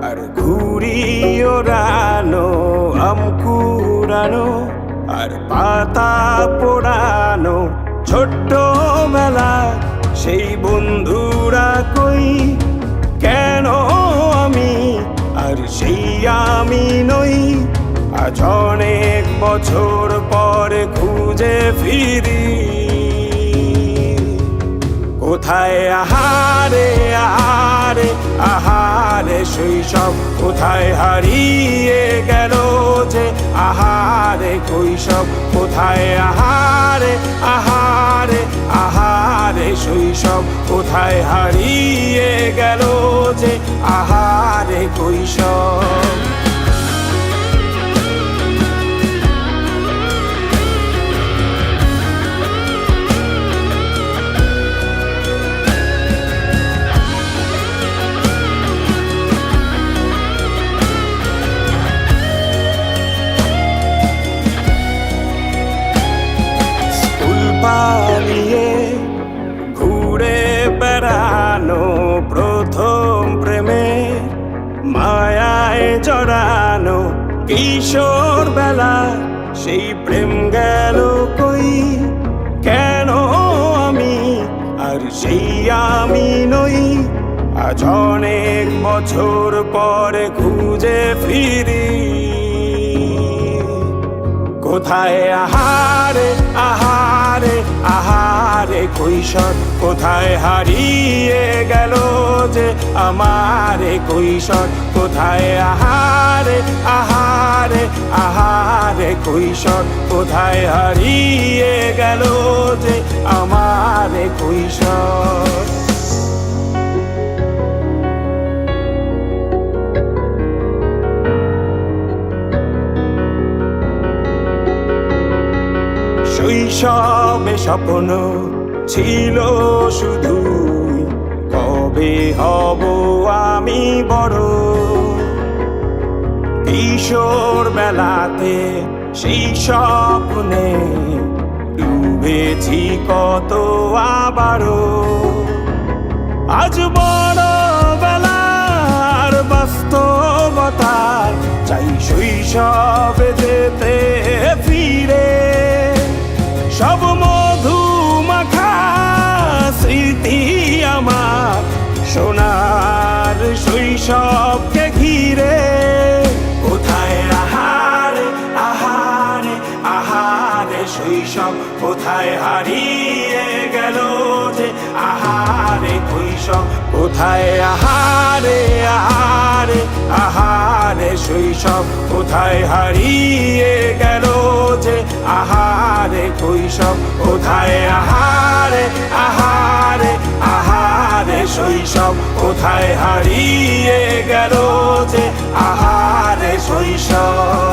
আর ঘুড়ি ওড়ানো, আম কুড়ানো আর পাতা পোড়ানো, ছোট্টবেলা সেই বন্ধুরা কই, কেন আমি আর সেই আমি নই। আজ অনেক বছর পরে খুঁজে ফিরি, কোথায় আহারে আহারে আহারে শৈশব, কোথায় হারিয়ে গেল যে আহারে কৈশব, কোথায় আহারে আহারে আহারে শৈশব, কোথায় হারিয়ে গেল যে আহারে কৈশব। পালিয়ে ঘুরে বেড়ানো, প্রথম প্রেমে মায়ায় জড়ানো, কিশোর বেলা সেই প্রেম গেল কই, কেন আমি আর সেই আমি নই। আজ অনেক বছর পরে খুঁজে ফিরি, কোথায় আহারে আহারে আহারে কৈশোর, কোথায় হারিয়ে গেল যে আমারে কৈশোর, কোথায় আহারে আহারে আহারে কৈশোর, কোথায় হারিয়ে গেল যে আমারে কৈশোর। শৈশবে স্বপ্ন ছিল শুধু, কবে হব আমি বড়। কিশোর বেলাতে সেই স্বপ্নে ডুবেছি কত আবারও, আজ বড় বেলার বাস্তবতার চাই শৈশবে যেতে ফিরে। সব মধু মাখা স্মৃতি আমার সোনার শৈশবকে ঘিরে, কোথায় আহারে আহারে আহারে শৈশব, কোথায় হারিয়ে গেল যে আহারে কৈশব, কোথায় আহারে আহারে আহারে শৈশব, কোথায় হারিয়ে গেল যে আহারে কৈশব, কোথায় আহারে আহারে আহারে শৈশব, কোথায় হারিয়ে গেল যে আহারে শৈশব।